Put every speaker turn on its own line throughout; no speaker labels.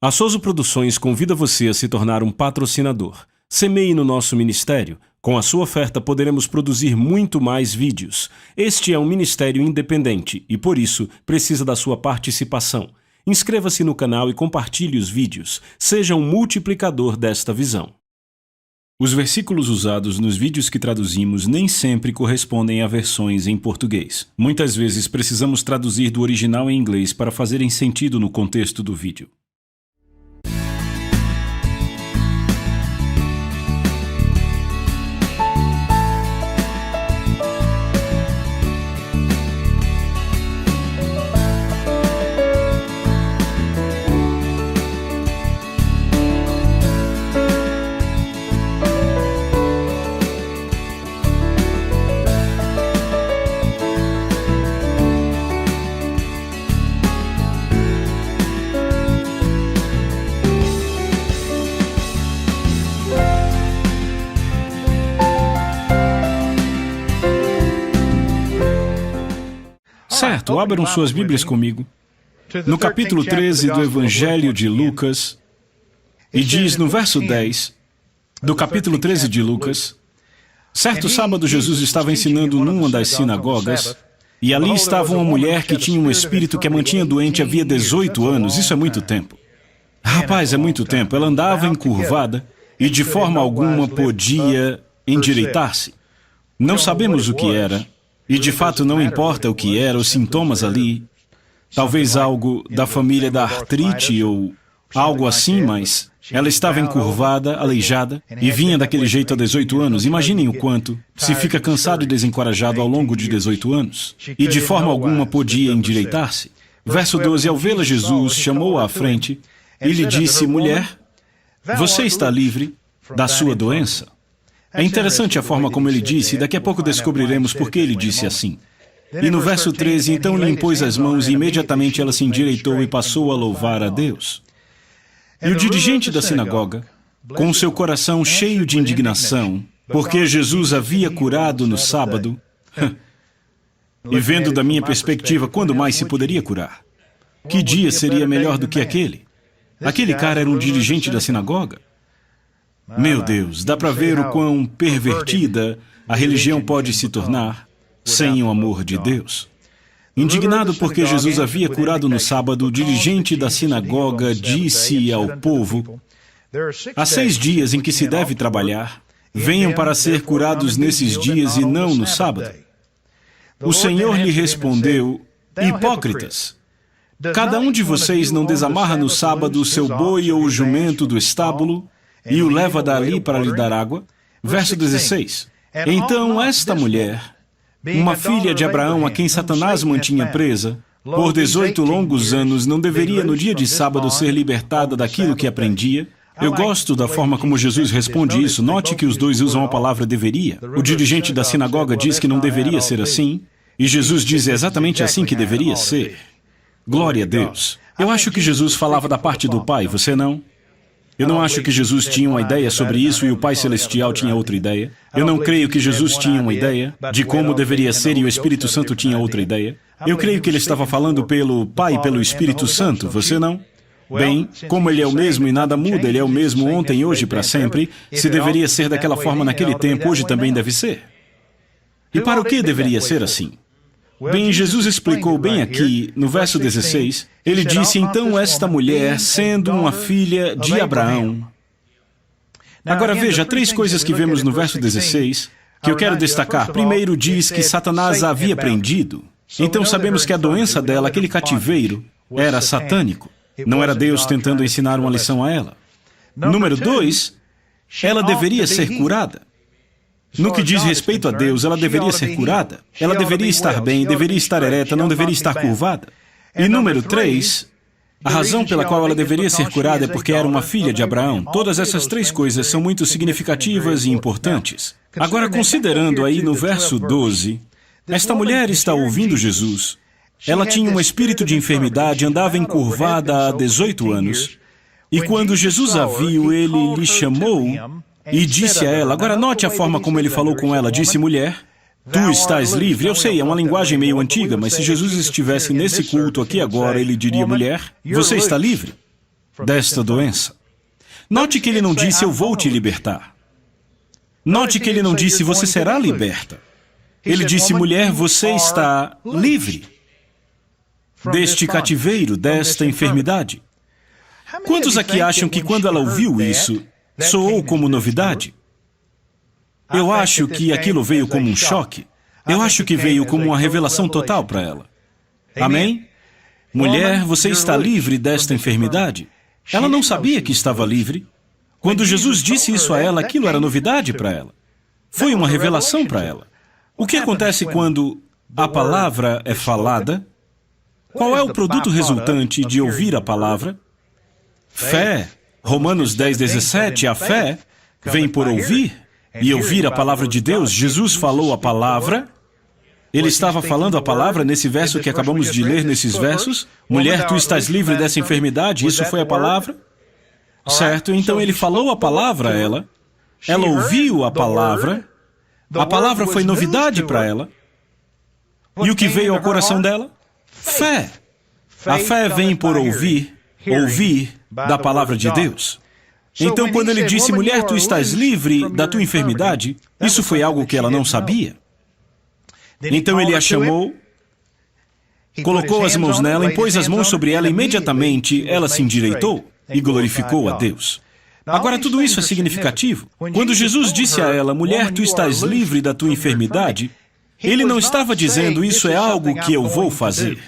A Souza Produções convida você a se tornar um patrocinador. Semeie no nosso ministério. Com a sua oferta poderemos produzir muito mais vídeos. Este é um ministério independente e, por isso, precisa da sua participação. Inscreva-se no canal e compartilhe os vídeos. Seja um multiplicador desta visão. Os versículos usados nos vídeos que traduzimos nem sempre correspondem a versões em português. Muitas vezes precisamos traduzir do original em inglês para fazerem sentido no contexto do vídeo. Certo, abram suas Bíblias comigo. No capítulo 13 do Evangelho de Lucas, e diz no verso 10 do capítulo 13 de Lucas: certo sábado Jesus estava ensinando numa das sinagogas, e ali estava uma mulher que tinha um espírito que a mantinha doente havia 18 anos. Isso é muito tempo. Rapaz, é muito tempo. Ela andava encurvada e de forma alguma podia endireitar-se. Não sabemos o que era. E de fato não importa o que eram os sintomas ali, talvez algo da família da artrite ou algo assim, mas ela estava encurvada, aleijada e vinha daquele jeito há 18 anos. Imaginem o quanto se fica cansado e desencorajado ao longo de 18 anos. E de forma alguma podia endireitar-se. Verso 12, ao vê-la Jesus, chamou-a à frente e lhe disse: mulher, você está livre da sua doença. É interessante a forma como ele disse, e daqui a pouco descobriremos por que ele disse assim. E no verso 13, então lhe impôs as mãos e imediatamente ela se endireitou e passou a louvar a Deus. E o dirigente da sinagoga, com o seu coração cheio de indignação, porque Jesus havia curado no sábado, e vendo da minha perspectiva, quando mais se poderia curar? Que dia seria melhor do que aquele? Aquele cara era um dirigente da sinagoga. Meu Deus, dá para ver o quão pervertida a religião pode se tornar sem o amor de Deus. Indignado porque Jesus havia curado no sábado, o dirigente da sinagoga disse ao povo: há 6 dias em que se deve trabalhar, venham para ser curados nesses dias e não no sábado. O Senhor lhe respondeu: hipócritas, cada um de vocês não desamarra no sábado o seu boi ou o jumento do estábulo e o leva dali para lhe dar água? Verso 16. Então esta mulher, uma filha de Abraão a quem Satanás mantinha presa por 18 longos anos, não deveria no dia de sábado ser libertada daquilo que aprendia? Eu gosto da forma como Jesus responde isso. Note que os dois usam a palavra deveria. O dirigente da sinagoga diz que não deveria ser assim, e Jesus diz exatamente assim que deveria ser. Glória a Deus. Eu acho que Jesus falava da parte do Pai, você não? Eu não acho que Jesus tinha uma ideia sobre isso e o Pai Celestial tinha outra ideia. Eu não creio que Jesus tinha uma ideia de como deveria ser e o Espírito Santo tinha outra ideia. Eu creio que ele estava falando pelo Pai e pelo Espírito Santo, você não? Bem, como ele é o mesmo e nada muda, ele é o mesmo ontem, hoje e para sempre, se deveria ser daquela forma naquele tempo, hoje também deve ser. E para o que deveria ser assim? Bem, Jesus explicou bem aqui, no verso 16, ele disse: então esta mulher, sendo uma filha de Abraão. Agora veja, 3 coisas que vemos no verso 16, que eu quero destacar. Primeiro, diz que Satanás a havia prendido. Então sabemos que a doença dela, aquele cativeiro, era satânico. Não era Deus tentando ensinar uma lição a ela. Número 2, ela deveria ser curada. No que diz respeito a Deus, ela deveria ser curada. Ela deveria estar bem, deveria estar ereta, não deveria estar curvada. E número 3, a razão pela qual ela deveria ser curada é porque era uma filha de Abraão. Todas essas 3 coisas são muito significativas e importantes. Agora, considerando aí no verso 12, esta mulher está ouvindo Jesus. Ela tinha um espírito de enfermidade, andava encurvada há 18 anos. E quando Jesus a viu, ele lhe chamou e disse a ela, agora note a forma como ele falou com ela, disse: mulher, tu estás livre. Eu sei, é uma linguagem meio antiga, mas se Jesus estivesse nesse culto aqui agora, ele diria: mulher, você está livre. desta doença. Note que ele não disse, eu vou te libertar. Note que ele não disse, você será liberta. Ele disse, mulher, você está livre deste cativeiro, desta enfermidade. Quantos aqui acham que quando ela ouviu isso, soou como novidade? Eu acho que aquilo veio como um choque. Eu acho que veio como uma revelação total para ela. Amém? Mulher, você está livre desta enfermidade. Ela não sabia que estava livre. Quando Jesus disse isso a ela, aquilo era novidade para ela. Foi uma revelação para ela. O que acontece quando a palavra é falada? Qual é o produto resultante de ouvir a palavra? Fé. Romanos 10:17, a fé vem por ouvir, e ouvir a palavra de Deus. Jesus falou a palavra. Ele estava falando a palavra nesse verso que acabamos de ler, nesses versos. Mulher, tu estás livre dessa enfermidade. Isso foi a palavra? Certo? Então ele falou a palavra a ela. Ela ouviu a palavra foi novidade para ela. E o que veio ao coração dela? Fé. A fé vem por ouvir da palavra de Deus. Então, quando ele disse, mulher, tu estás livre da tua enfermidade, isso foi algo que ela não sabia. Então ele a chamou, colocou as mãos nela, impôs as mãos sobre ela, e imediatamente ela se endireitou e glorificou a Deus. Agora, tudo isso é significativo. Quando Jesus disse a ela, mulher, tu estás livre da tua enfermidade, ele não estava dizendo, isso é algo que eu vou fazer.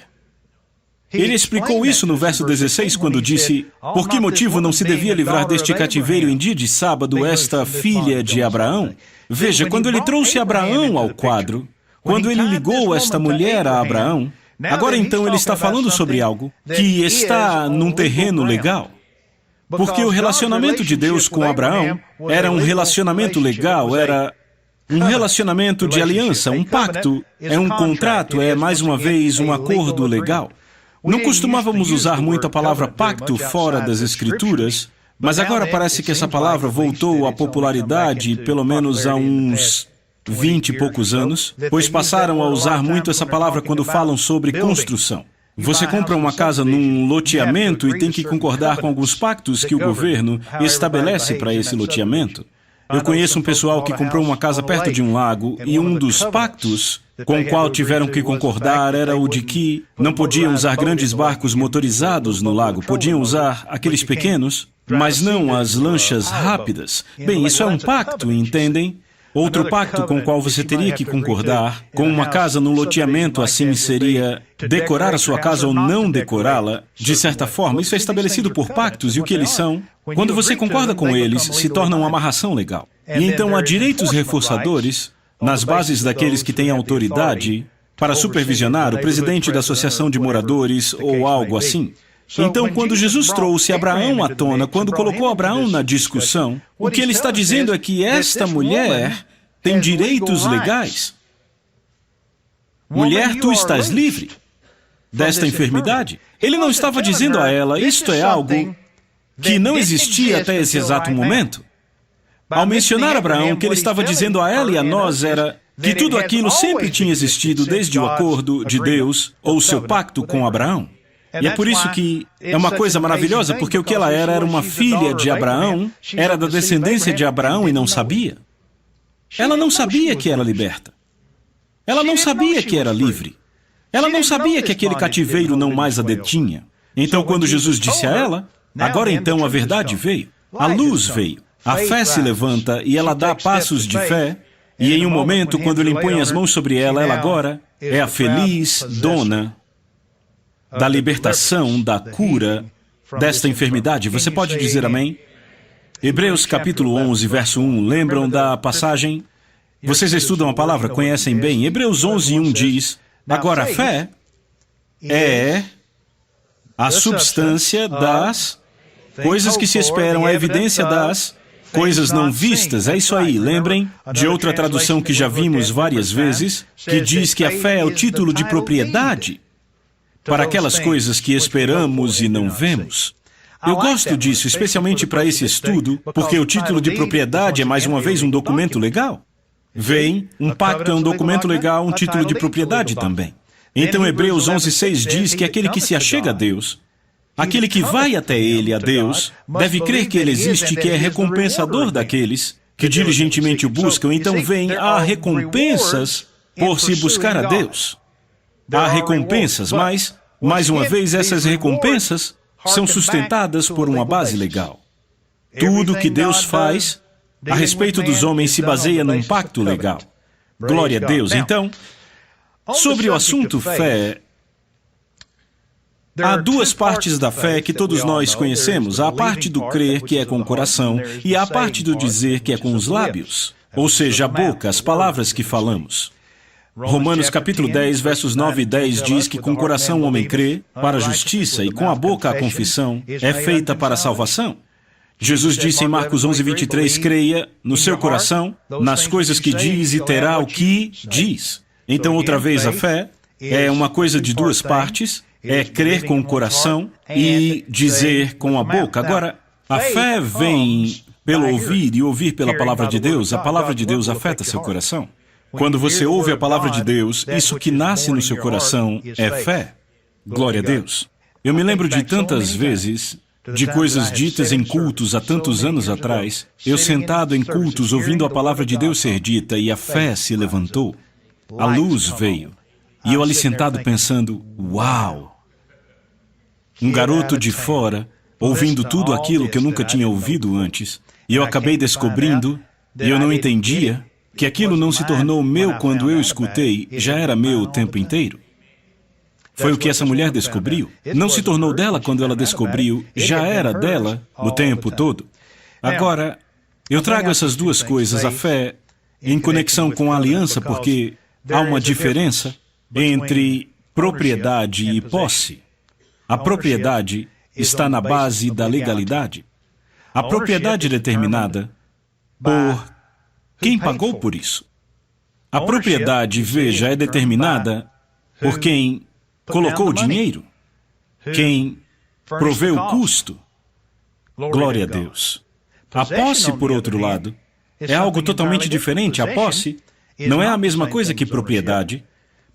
Ele explicou isso no verso 16, quando disse, por que motivo não se devia livrar deste cativeiro em dia de sábado esta filha de Abraão? Veja, quando ele trouxe Abraão ao quadro, quando ele ligou esta mulher a Abraão, agora então ele está falando sobre algo que está num terreno legal. Porque o relacionamento de Deus com Abraão era um relacionamento legal, era um relacionamento de aliança, um pacto, é um contrato, é mais uma vez um acordo legal. Não costumávamos usar muito a palavra pacto fora das Escrituras, mas agora parece que essa palavra voltou à popularidade pelo menos há uns 20 e poucos anos, pois passaram a usar muito essa palavra quando falam sobre construção. Você compra uma casa num loteamento e tem que concordar com alguns pactos que o governo estabelece para esse loteamento. Eu conheço um pessoal que comprou uma casa perto de um lago e um dos pactos com o qual tiveram que concordar era o de que não podiam usar grandes barcos motorizados no lago, podiam usar aqueles pequenos, mas não as lanchas rápidas. Bem, isso é um pacto, entendem? Outro pacto com o qual você teria que concordar com uma casa no loteamento assim seria decorar a sua casa ou não decorá-la. De certa forma, isso é estabelecido por pactos e o que eles são. Quando você concorda com eles, se torna uma amarração legal. E então há direitos reforçadores nas bases daqueles que têm autoridade para supervisionar o presidente da associação de moradores ou algo assim. Então, quando Jesus trouxe Abraão à tona, quando colocou Abraão na discussão, o que ele está dizendo é que esta mulher tem direitos legais. Mulher, tu estás livre desta enfermidade. Ele não estava dizendo a ela, isto é algo que não existia até esse exato momento. Ao mencionar Abraão, o que ele estava dizendo a ela e a nós era que tudo aquilo sempre tinha existido desde o acordo de Deus ou seu pacto com Abraão. E é por isso que é uma coisa maravilhosa, porque o que ela era uma filha de Abraão, era da descendência de Abraão e não sabia. Ela não sabia que era liberta. Ela não sabia que era livre. Ela não sabia que aquele cativeiro não mais a detinha. Então, quando Jesus disse a ela, agora então a verdade veio, a luz veio, a fé se levanta e ela dá passos de fé, e em um momento, quando ele impõe as mãos sobre ela, ela agora é a feliz dona da libertação, da cura desta enfermidade. Você pode dizer amém? Hebreus capítulo 11, verso 1, lembram da passagem? Vocês estudam a palavra, conhecem bem. Hebreus 11, 1 diz, agora a fé é a substância das coisas que se esperam, a evidência das coisas não vistas. É isso aí, lembrem de outra tradução que já vimos várias vezes, que diz que a fé é o título de propriedade para aquelas coisas que esperamos e não vemos. Eu gosto disso, especialmente para esse estudo, porque o título de propriedade é, mais uma vez, um documento legal. Veem, um pacto é um documento legal, um título de propriedade também. Então, Hebreus 11:6 diz que aquele que se achega a Deus Aquele que vai até ele, a Deus, deve crer que ele existe e que é recompensador daqueles que diligentemente o buscam. Então há recompensas por se buscar a Deus. Há recompensas, mas, mais uma vez, essas recompensas são sustentadas por uma base legal. Tudo que Deus faz a respeito dos homens se baseia num pacto legal. Glória a Deus. Então, sobre o assunto fé, há duas partes da fé que todos nós conhecemos. Há a parte do crer, que é com o coração, e há a parte do dizer, que é com os lábios, ou seja, a boca, as palavras que falamos. Romanos capítulo 10, versos 9 e 10 diz que com o coração o homem crê para a justiça e com a boca a confissão é feita para a salvação. Jesus disse em Marcos 11, 23, creia no seu coração, nas coisas que diz e terá o que diz. Então, outra vez, a fé é uma coisa de duas partes, é crer com o coração e dizer com a boca. Agora, a fé vem pelo ouvir e ouvir pela palavra de Deus. A palavra de Deus afeta seu coração. Quando você ouve a palavra de Deus, isso que nasce no seu coração é fé. Glória a Deus. Eu me lembro de tantas vezes de coisas ditas em cultos há tantos anos atrás, eu sentado em cultos ouvindo a palavra de Deus ser dita e a fé se levantou, a luz veio, e eu ali sentado pensando, uau! Um garoto de fora, ouvindo tudo aquilo que eu nunca tinha ouvido antes, e eu acabei descobrindo, e eu não entendia, que aquilo não se tornou meu quando eu escutei, já era meu o tempo inteiro. Foi o que essa mulher descobriu. Não se tornou dela quando ela descobriu, já era dela o tempo todo. Agora, eu trago essas duas coisas, a fé, em conexão com a aliança, porque há uma diferença entre propriedade e posse. A propriedade está na base da legalidade. A propriedade é determinada por quem pagou por isso. A propriedade, veja, é determinada por quem colocou o dinheiro, quem proveu o custo. Glória a Deus. A posse, por outro lado, é algo totalmente diferente. A posse não é a mesma coisa que propriedade.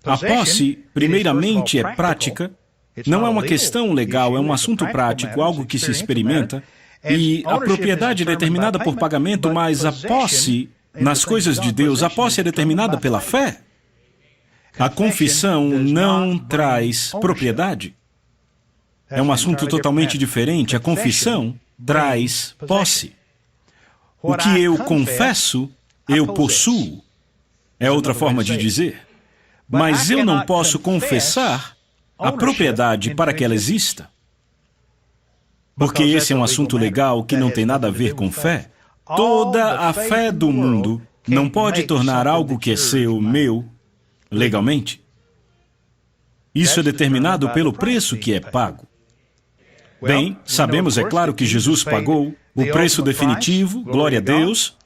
A posse, primeiramente, é prática, não é uma questão legal, é um assunto prático, algo que se experimenta, e a propriedade é determinada por pagamento, mas a posse, nas coisas de Deus, a posse é determinada pela fé. A confissão não traz propriedade. É um assunto totalmente diferente. A confissão traz posse. O que eu confesso, eu possuo. É outra forma de dizer. Mas eu não posso confessar a propriedade para que ela exista. Porque esse é um assunto legal que não tem nada a ver com fé. Toda a fé do mundo não pode tornar algo que é seu, meu, legalmente. Isso é determinado pelo preço que é pago. Bem, sabemos, é claro, que Jesus pagou o preço definitivo, glória a Deus,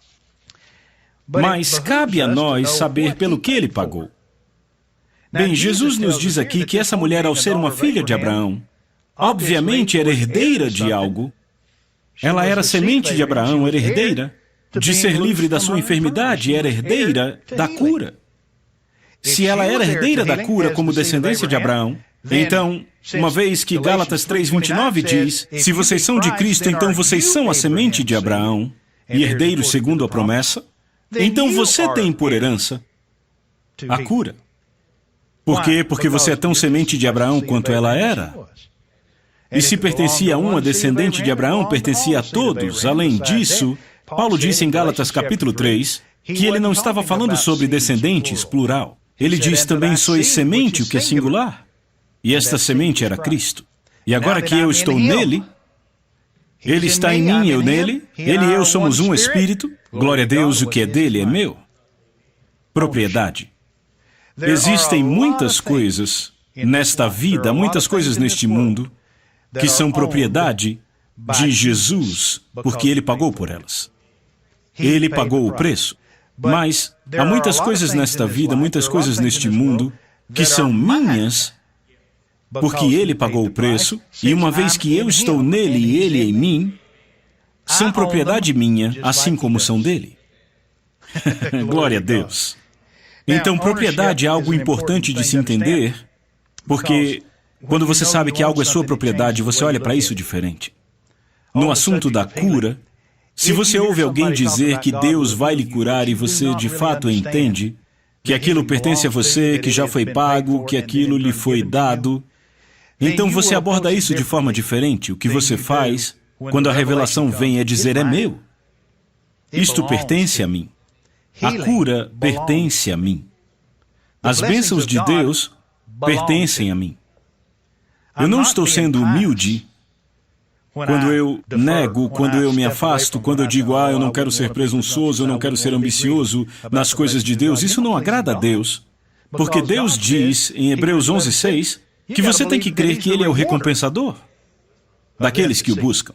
mas cabe a nós saber pelo que ele pagou. Bem, Jesus nos diz aqui que essa mulher, ao ser uma filha de Abraão, obviamente era herdeira de algo. Ela era semente de Abraão, era herdeira de ser livre da sua enfermidade, era herdeira da cura. Se ela era herdeira da cura como descendência de Abraão, então, uma vez que Gálatas 3:29 diz, se vocês são de Cristo, então vocês são a semente de Abraão e herdeiros segundo a promessa, então você tem por herança a cura. Por quê? Porque você é tão semente de Abraão quanto ela era. E se pertencia a uma descendente de Abraão, pertencia a todos. Além disso, Paulo disse em Gálatas capítulo 3 que ele não estava falando sobre descendentes, plural. Ele diz também, sois semente, o que é singular. E esta semente era Cristo. E agora que eu estou nele, ele está em mim, eu nele, ele e eu somos um espírito, glória a Deus, o que é dele é meu. Propriedade. Existem muitas coisas nesta vida, muitas coisas neste mundo, que são propriedade de Jesus, porque ele pagou por elas. Ele pagou o preço. Mas há muitas coisas nesta vida, muitas coisas neste mundo, que são minhas, porque ele pagou o preço, e uma vez que eu estou nele e ele em mim, são propriedade minha, assim como são dele. Glória a Deus. Então, propriedade é algo importante de se entender, porque Quando você sabe que algo é sua propriedade, você olha para isso diferente. No assunto da cura, se você ouve alguém dizer que Deus vai lhe curar e você de fato entende que aquilo pertence a você, que já foi pago, que aquilo lhe foi dado, então você aborda isso de forma diferente. O que você faz, quando a revelação vem, é dizer: é meu. Isto pertence a mim. A cura pertence a mim. As bênçãos de Deus pertencem a mim. Eu não estou sendo humilde quando eu nego, quando eu me afasto, quando eu digo: eu não quero ser presunçoso, eu não quero ser ambicioso nas coisas de Deus. Isso não agrada a Deus. Porque Deus diz, em Hebreus 11:6, que você tem que crer que Ele é o recompensador daqueles que o buscam,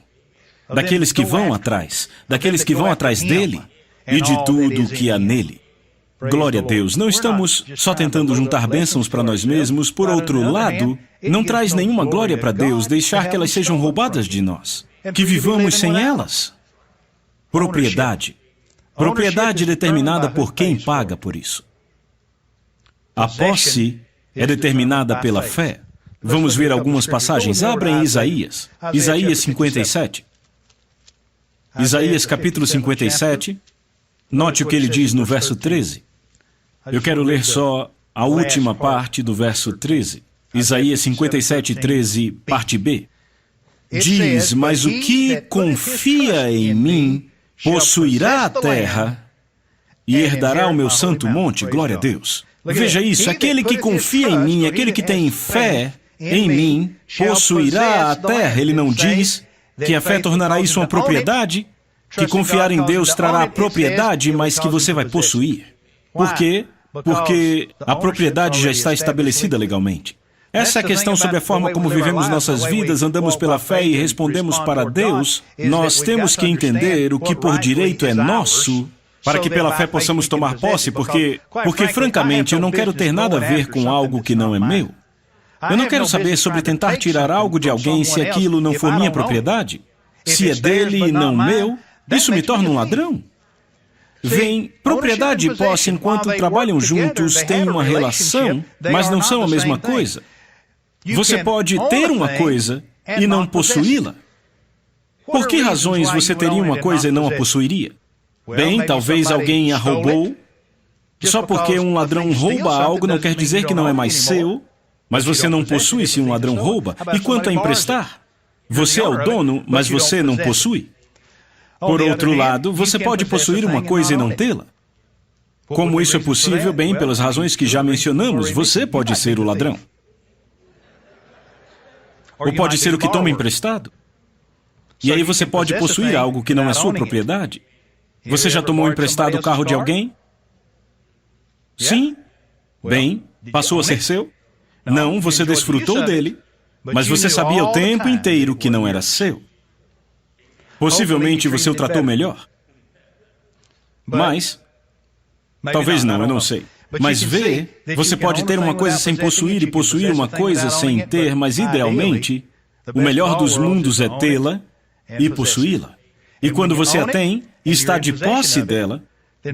daqueles que vão atrás, daqueles que vão atrás dEle e de tudo que há nele. Glória a Deus. Não estamos só tentando juntar bênçãos para nós mesmos. Por outro lado, não traz nenhuma glória para Deus deixar que elas sejam roubadas de nós, que vivamos sem elas. Propriedade. Propriedade determinada por quem paga por isso. A posse é determinada pela fé. Vamos ver algumas passagens. Abra em Isaías. Isaías 57. Isaías capítulo 57. Note o que ele diz no verso 13. Eu quero ler só a última parte do verso 13. Isaías 57, 13, parte B. Diz: mas o que confia em mim possuirá a terra e herdará o meu santo monte. Glória a Deus. Veja isso, aquele que confia em mim, aquele que tem fé em mim, possuirá a terra. Ele não diz que a fé tornará isso uma propriedade, que confiar em Deus trará propriedade, mas que você vai possuir. Por quê? Porque a propriedade já está estabelecida legalmente. Essa é a questão sobre a forma como vivemos nossas vidas, andamos pela fé e respondemos para Deus. Nós temos que entender o que por direito é nosso, para que pela fé possamos tomar posse, porque francamente, eu não quero ter nada a ver com algo que não é meu. Eu não quero saber sobre tentar tirar algo de alguém se aquilo não for minha propriedade. Se é dele e não meu, isso me torna um ladrão. Vem, propriedade e posse, enquanto trabalham juntos, têm uma relação, mas não são a mesma coisa. Você pode ter uma coisa e não possuí-la. Por que razões você teria uma coisa e não a possuiria? Bem, talvez alguém a roubou. Só porque um ladrão rouba algo não quer dizer que não é mais seu, mas você não possui se um ladrão rouba. E quanto a emprestar? Você é o dono, mas você não possui. Por outro lado, você pode possuir uma coisa e não tê-la. Como isso é possível? Bem, pelas razões que já mencionamos, você pode ser o ladrão. Ou pode ser o que toma emprestado. E aí você pode possuir algo que não é sua propriedade. Você já tomou emprestado o carro de alguém? Sim. Bem, passou a ser seu? Não, você desfrutou dele, mas você sabia o tempo inteiro que não era seu. Possivelmente você o tratou melhor. Mas, talvez não, eu não sei. Mas você pode ter uma coisa sem possuir e possuir uma coisa sem ter, mas idealmente, o melhor dos mundos é tê-la e possuí-la. E quando você a tem e está de posse dela,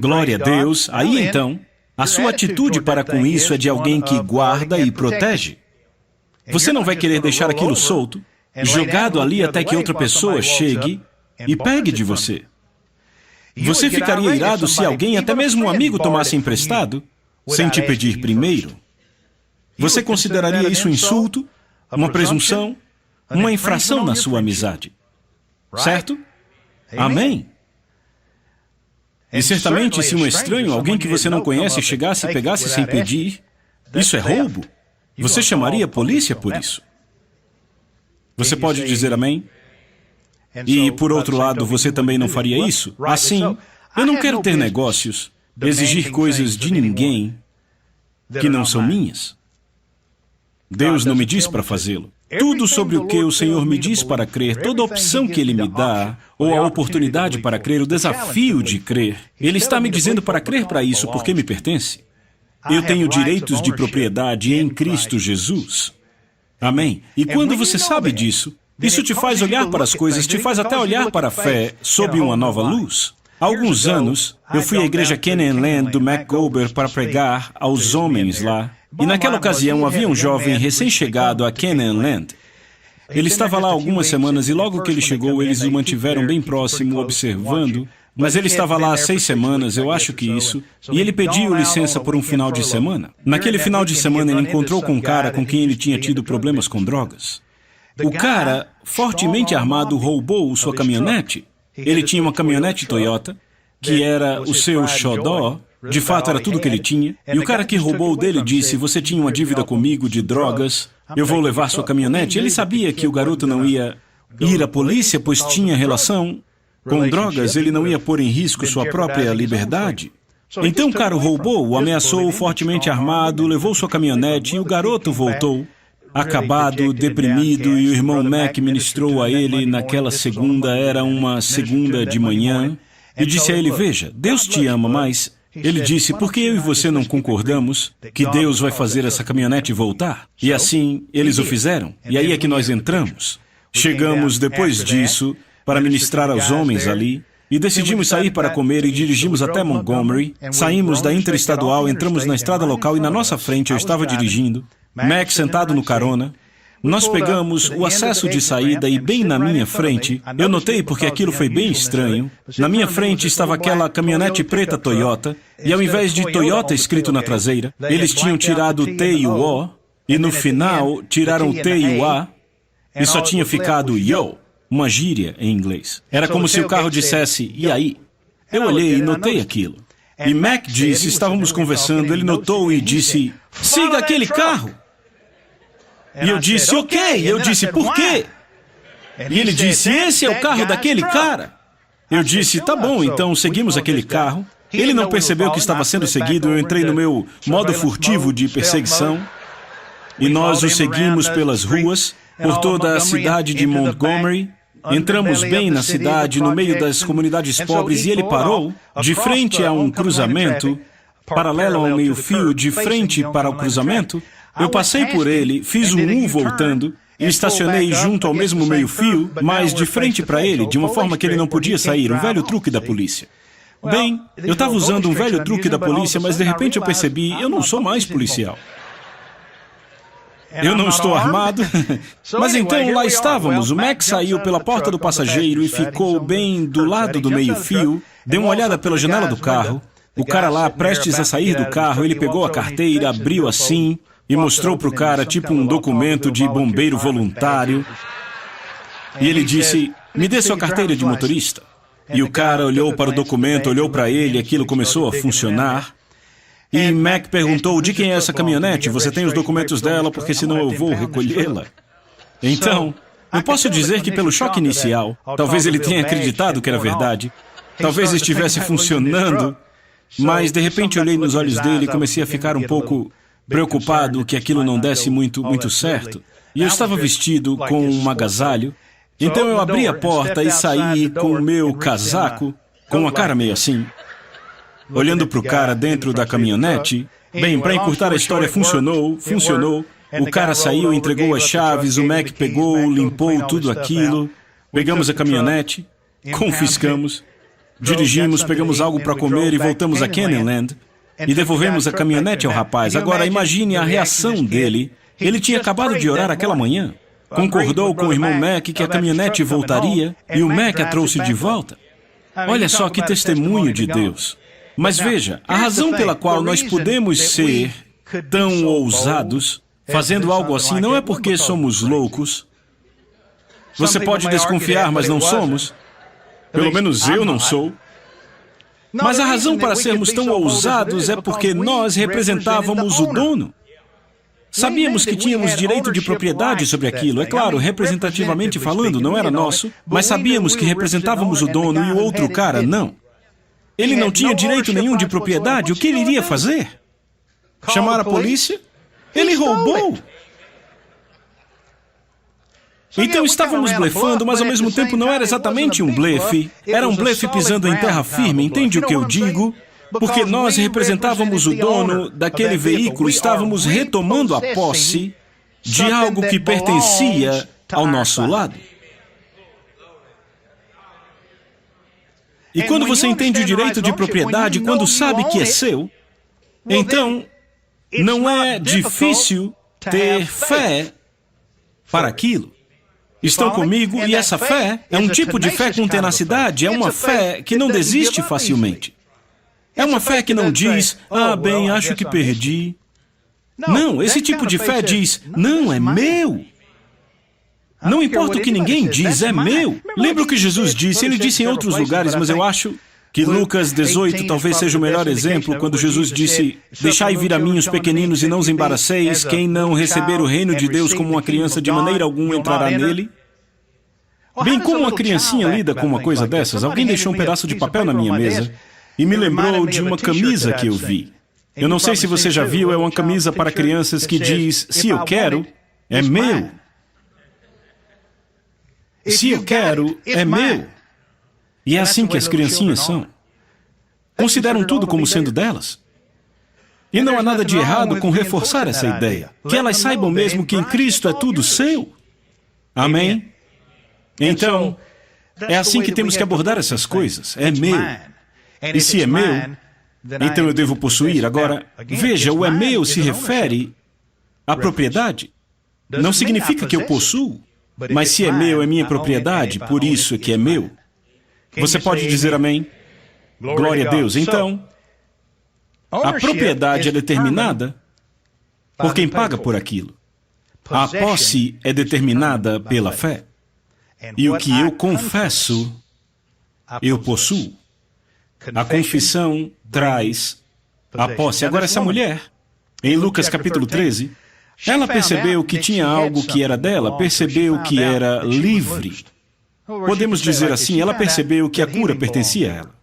glória a Deus, aí então, a sua atitude para com isso é de alguém que guarda e protege. Você não vai querer deixar aquilo solto, jogado ali até que outra pessoa chegue e pegue de você. Você ficaria irado se alguém, até mesmo um amigo, tomasse emprestado, sem te pedir primeiro? Você consideraria isso um insulto, uma presunção, uma infração na sua amizade? Certo? Amém? E certamente, se um estranho, alguém que você não conhece, chegasse e pegasse sem pedir, isso é roubo. Você chamaria a polícia por isso. Você pode dizer amém? E, por outro lado, você também não faria isso? Assim, eu não quero ter negócios, exigir coisas de ninguém que não são minhas. Deus não me diz para fazê-lo. Tudo sobre o que o Senhor me diz para crer, toda opção que Ele me dá, ou a oportunidade para crer, o desafio de crer, Ele está me dizendo para crer para isso porque me pertence. Eu tenho direitos de propriedade em Cristo Jesus. Amém? E quando você sabe disso, isso te faz olhar para as coisas, te faz até olhar para a fé sob uma nova luz. Há alguns anos, eu fui à igreja Canaan Land do Mac Gober para pregar aos homens lá. E naquela ocasião havia um jovem recém-chegado a Canaan Land. Ele estava lá algumas semanas e logo que ele chegou, eles o mantiveram bem próximo, observando. Mas ele estava lá há 6 semanas, eu acho que isso, e ele pediu licença por um final de semana. Naquele final de semana, ele encontrou com um cara com quem ele tinha tido problemas com drogas. O cara, fortemente armado, roubou sua caminhonete. Ele tinha uma caminhonete Toyota, que era o seu xodó, de fato era tudo que ele tinha, e o cara que roubou dele disse, você tinha uma dívida comigo de drogas, eu vou levar sua caminhonete. Ele sabia que o garoto não ia ir à polícia, pois tinha relação com drogas, ele não ia pôr em risco sua própria liberdade. Então o cara o roubou, o ameaçou fortemente armado, levou sua caminhonete e o garoto voltou, acabado, deprimido, e o irmão Mac ministrou a ele naquela segunda, era uma segunda de manhã, e disse a ele, veja, Deus te ama, mas... Ele disse, por que eu e você não concordamos que Deus vai fazer essa caminhonete voltar? E assim, eles o fizeram, e aí é que nós entramos. Chegamos depois disso para ministrar aos homens ali, e decidimos sair para comer e dirigimos até Montgomery. Saímos da interestadual, entramos na estrada local e na nossa frente eu estava dirigindo, Mac sentado no carona. Nós pegamos o acesso de saída e bem na minha frente, eu notei porque aquilo foi bem estranho, na minha frente estava aquela caminhonete preta Toyota, e ao invés de Toyota escrito na traseira, eles tinham tirado o T e o O, e no final tiraram o T e o A, e só tinha ficado Yo. Uma gíria em inglês. Era como se o carro dissesse, e aí? Eu olhei e notei aquilo. E Mac disse, estávamos conversando, ele notou e disse, siga aquele carro. E eu disse, ok. Eu disse, por quê? E ele disse, esse é o carro daquele cara. Eu disse, tá bom, então seguimos aquele carro. Ele não percebeu que estava sendo seguido, eu entrei no meu modo furtivo de perseguição. E nós o seguimos pelas ruas, por toda a cidade de Montgomery. Entramos bem na cidade, no meio das comunidades pobres, e ele parou de frente a um cruzamento, paralelo ao meio-fio, de frente para o cruzamento. Eu passei por ele, fiz um U voltando, e estacionei junto ao mesmo meio-fio, mas de frente para ele, de uma forma que ele não podia sair, um velho truque da polícia. Bem, eu estava usando um velho truque da polícia, mas de repente eu percebi, eu não sou mais policial. Eu não estou armado. Mas então lá estávamos. O Mac saiu pela porta do passageiro e ficou bem do lado do meio-fio. Deu uma olhada pela janela do carro. O cara lá, prestes a sair do carro, ele pegou a carteira, abriu assim e mostrou para o cara tipo um documento de bombeiro voluntário. E ele disse, me dê sua carteira de motorista. E o cara olhou para o documento, olhou para ele, aquilo começou a funcionar. E Mac perguntou, de quem é essa caminhonete? Você tem os documentos dela, porque senão eu vou recolhê-la. Então, eu posso dizer que pelo choque inicial, talvez ele tenha acreditado que era verdade, talvez estivesse funcionando, mas de repente olhei nos olhos dele e comecei a ficar um pouco preocupado que aquilo não desse muito certo. E eu estava vestido com um agasalho, então eu abri a porta e saí com o meu casaco, com uma cara meio assim, olhando para o cara dentro da caminhonete. Bem, para encurtar a história, funcionou. O cara saiu, entregou as chaves, o Mac pegou, limpou tudo aquilo. Pegamos a caminhonete, confiscamos, dirigimos, pegamos algo para comer e voltamos a Canaan Land e devolvemos a caminhonete ao rapaz. Agora, imagine a reação dele. Ele tinha acabado de orar aquela manhã. Concordou com o irmão Mac que a caminhonete voltaria e o Mac a trouxe de volta. Olha só que testemunho de Deus. Mas veja, a razão pela qual nós podemos ser tão ousados fazendo algo assim não é porque somos loucos. Você pode desconfiar, mas não somos. Pelo menos eu não sou. Mas a razão para sermos tão ousados é porque nós representávamos o dono. Sabíamos que tínhamos direito de propriedade sobre aquilo. É claro, representativamente falando, não era nosso, mas sabíamos que representávamos o dono e o outro cara não. Ele não tinha direito nenhum de propriedade. O que ele iria fazer? Chamar a polícia? Ele roubou. Então estávamos blefando, mas ao mesmo tempo não era exatamente um blefe. Era um blefe pisando em terra firme, entende o que eu digo? Porque nós representávamos o dono daquele veículo, estávamos retomando a posse de algo que pertencia ao nosso lado. E quando você entende o direito de propriedade, quando sabe que é seu, então não é difícil ter fé para aquilo. Estão comigo? E essa fé é um tipo de fé com tenacidade, é uma fé que não desiste facilmente. É uma fé que não diz, bem, acho que perdi. Não, esse tipo de fé diz, não, é meu. Não importa o que ninguém diz, é meu. Lembra o que Jesus disse? Ele disse em outros lugares, mas eu acho que Lucas 18 talvez seja o melhor exemplo, quando Jesus disse, deixai vir a mim os pequeninos e não os embaraceis, quem não receber o reino de Deus como uma criança de maneira alguma entrará nele. Bem, como uma criancinha lida com uma coisa dessas? Alguém deixou um pedaço de papel na minha mesa e me lembrou de uma camisa que eu vi. Eu não sei se você já viu, é uma camisa para crianças que diz, se eu quero, é meu. Se eu quero, é meu. E é assim que as criancinhas são. Consideram tudo como sendo delas. E não há nada de errado com reforçar essa ideia. Que elas saibam mesmo que em Cristo é tudo seu. Amém? Então, é assim que temos que abordar essas coisas. É meu. E se é meu, então eu devo possuir. Agora, veja, o é meu se refere à propriedade. Não significa que eu possuo. Mas se é meu, é minha propriedade, por isso é que é meu. Você pode dizer amém? Glória a Deus. Então, a propriedade é determinada por quem paga por aquilo. A posse é determinada pela fé. E o que eu confesso, eu possuo. A confissão traz a posse. Agora, essa mulher, em Lucas capítulo 13, ela percebeu que tinha algo que era dela, percebeu que era livre. Podemos dizer assim, ela percebeu que a cura pertencia a ela.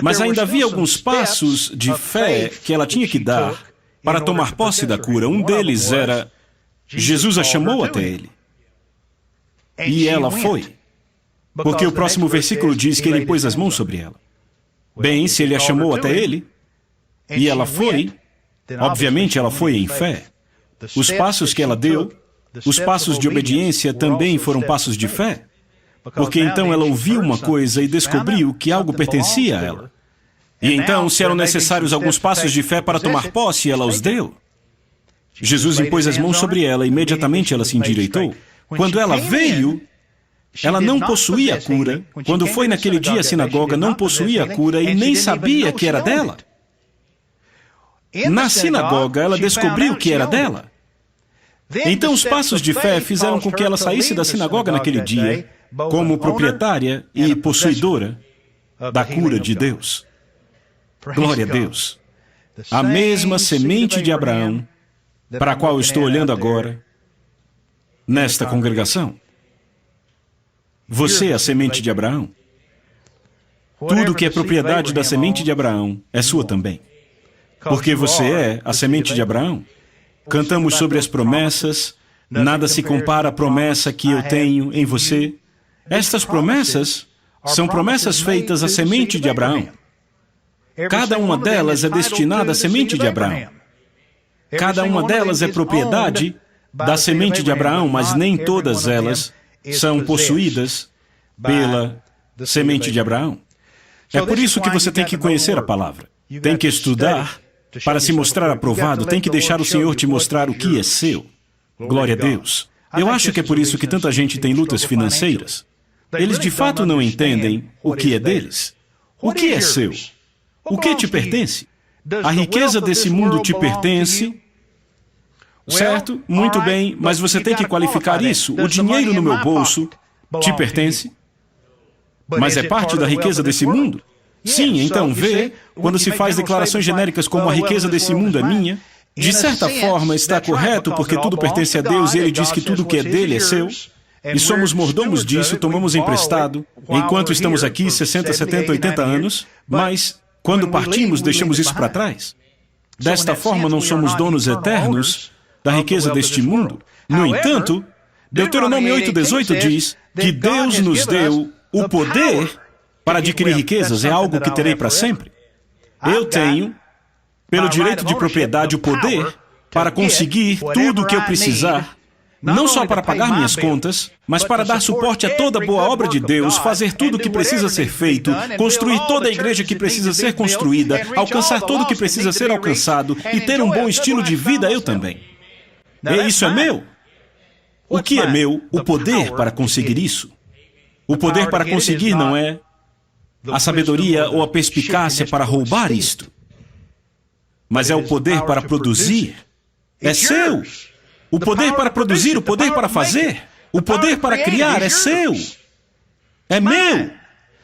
Mas ainda havia alguns passos de fé que ela tinha que dar para tomar posse da cura. Um deles era, Jesus a chamou até ele. E ela foi. Porque o próximo versículo diz que ele pôs as mãos sobre ela. Bem, se ele a chamou até ele, e ela foi, obviamente ela foi em fé. Os passos que ela deu, os passos de obediência também foram passos de fé. Porque então ela ouviu uma coisa e descobriu que algo pertencia a ela. E então, se eram necessários alguns passos de fé para tomar posse, ela os deu. Jesus impôs as mãos sobre ela e imediatamente ela se endireitou. Quando ela veio, ela não possuía a cura. Quando foi naquele dia à sinagoga, não possuía a cura e nem sabia que era dela. Na sinagoga, ela descobriu que era dela. Então, os passos de fé fizeram com que ela saísse da sinagoga naquele dia como proprietária e possuidora da cura de Deus. Glória a Deus. A mesma semente de Abraão, para a qual eu estou olhando agora, nesta congregação. Você é a semente de Abraão. Tudo que é propriedade da semente de Abraão é sua também. Porque você é a semente de Abraão. Cantamos sobre as promessas, nada se compara à promessa que eu tenho em você. Estas promessas são promessas feitas à semente de Abraão. Cada uma delas é destinada à semente de Abraão. Cada uma delas é propriedade da semente de Abraão, mas nem todas elas são possuídas pela semente de Abraão. É por isso que você tem que conhecer a palavra. Tem que estudar para se mostrar aprovado, tem que deixar o Senhor te mostrar o que é seu. Glória a Deus. Eu acho que é por isso que tanta gente tem lutas financeiras. Eles de fato não entendem o que é deles. O que é seu? O que te pertence? A riqueza desse mundo te pertence, certo? Muito bem, mas você tem que qualificar isso. O dinheiro no meu bolso te pertence, mas é parte da riqueza desse mundo? Sim, então vê, quando se faz declarações genéricas como a riqueza desse mundo é minha, de certa forma está correto porque tudo pertence a Deus e Ele diz que tudo que é dele é seu, e somos mordomos disso, tomamos emprestado, enquanto estamos aqui 60, 70, 80 anos, mas quando partimos deixamos isso para trás. Desta forma não somos donos eternos da riqueza deste mundo. No entanto, Deuteronômio 8:18 diz que Deus nos deu o poder para adquirir riquezas, é algo que terei para sempre. Eu tenho, pelo direito de propriedade, o poder para conseguir tudo o que eu precisar não só para pagar minhas contas, mas para dar suporte a toda boa obra de Deus, fazer tudo o que precisa ser feito, construir toda a igreja que precisa ser construída, alcançar tudo o que precisa ser alcançado e ter um bom estilo de vida eu também. E isso é meu. O que é meu? O poder para conseguir isso. O poder para conseguir não é a sabedoria ou a perspicácia para roubar isto, mas é o poder para produzir. É seu. O poder para produzir, o poder para fazer, o poder para criar é seu. É meu.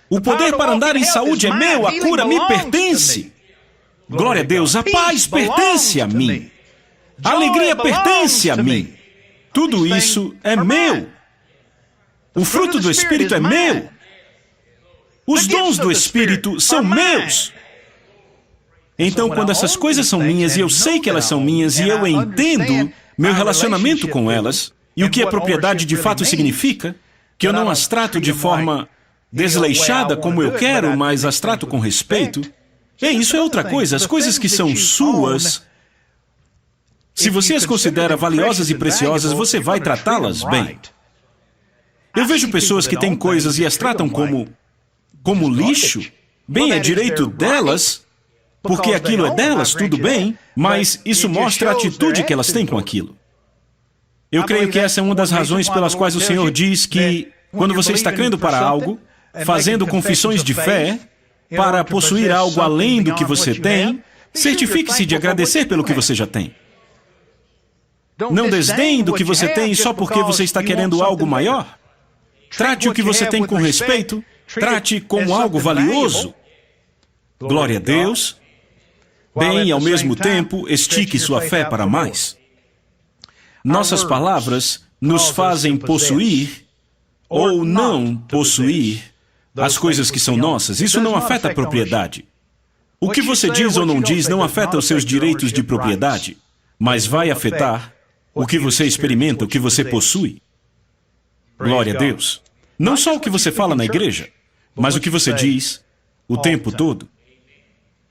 O poder para andar em saúde é meu, a cura me pertence. Glória a Deus, a paz pertence a mim. A alegria pertence a mim. Tudo isso é meu. O fruto do Espírito é meu. Os dons do Espírito são meus. Então, quando essas coisas são minhas e eu sei que elas são minhas e eu entendo meu relacionamento com elas e o que a propriedade de fato significa, que eu não as trato de forma desleixada como eu quero, mas as trato com respeito, isso é outra coisa. As coisas que são suas, se você as considera valiosas e preciosas, você vai tratá-las bem. Eu vejo pessoas que têm coisas e as tratam como lixo. Bem, é direito delas, porque aquilo é delas, tudo bem, mas isso mostra a atitude que elas têm com aquilo. Eu creio que essa é uma das razões pelas quais o Senhor diz que, quando você está crendo para algo, fazendo confissões de fé, para possuir algo além do que você tem, certifique-se de agradecer pelo que você já tem. Não desdenhe do que você tem só porque você está querendo algo maior. Trate o que você tem com respeito, trate como algo valioso. Glória a Deus. Bem, ao mesmo tempo, estique sua fé para mais. Nossas palavras nos fazem possuir ou não possuir as coisas que são nossas. Isso não afeta a propriedade. O que você diz ou não diz não afeta os seus direitos de propriedade, mas vai afetar o que você experimenta, o que você possui. Glória a Deus. Não só o que você fala na igreja, mas o que você diz o tempo todo.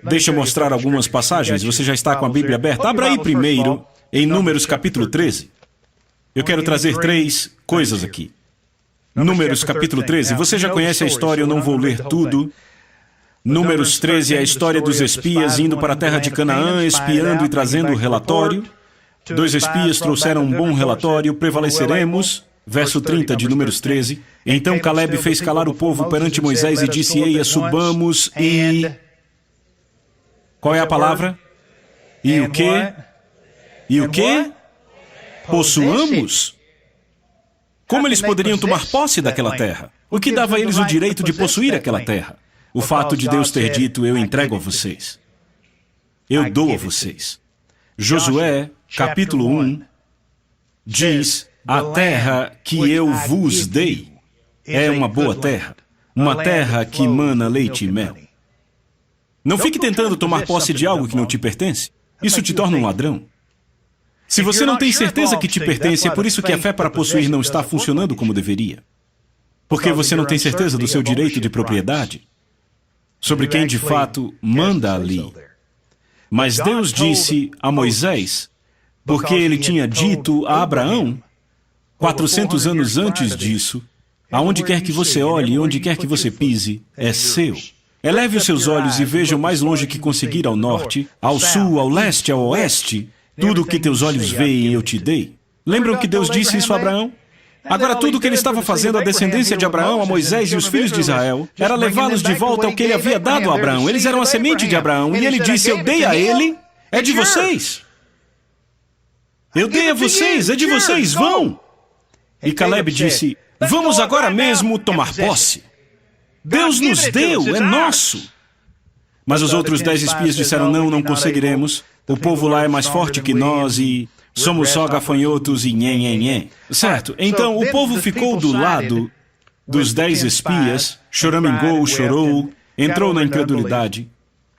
Deixa eu mostrar algumas passagens. Você já está com a Bíblia aberta? Abra aí primeiro em Números capítulo 13. Eu quero trazer 3 coisas aqui. Números capítulo 13. Você já conhece a história, eu não vou ler tudo. Números 13 é a história dos espias indo para a terra de Canaã, espiando e trazendo o relatório. 2 espias trouxeram um bom relatório, prevaleceremos. Verso 30 de Números 13. Então Caleb fez calar o povo perante Moisés e disse: Eia, subamos e... Qual é a palavra? E o quê? E o quê? Possuamos? Como eles poderiam tomar posse daquela terra? O que dava a eles o direito de possuir aquela terra? O fato de Deus ter dito: eu entrego a vocês. Eu dou a vocês. Josué, capítulo 1, diz: a terra que eu vos dei é uma boa terra, uma terra que mana leite e mel. Não fique tentando tomar posse de algo que não te pertence. Isso te torna um ladrão. Se você não tem certeza que te pertence, é por isso que a fé para possuir não está funcionando como deveria. Porque você não tem certeza do seu direito de propriedade sobre quem de fato manda ali. Mas Deus disse a Moisés, porque ele tinha dito a Abraão, 400 anos antes disso, aonde quer que você olhe e onde quer que você pise, é seu. Eleve os seus olhos e veja o mais longe que conseguir ao norte, ao sul, ao leste, ao oeste. Tudo o que teus olhos veem eu te dei. Lembram que Deus disse isso a Abraão? Agora, tudo o que ele estava fazendo à descendência de Abraão, a Moisés e os filhos de Israel, era levá-los de volta ao que ele havia dado a Abraão. Eles eram a semente de Abraão, e ele disse: eu dei a ele, é de vocês. Eu dei a vocês, é de vocês, vão. E Caleb disse: vamos agora mesmo tomar posse. Deus nos deu, é nosso. Mas os outros 10 espias disseram: não conseguiremos. O povo lá é mais forte que nós e somos só gafanhotos e nhen. Certo, então o povo ficou do lado dos 10 espias, choramingou, chorou, entrou na incredulidade.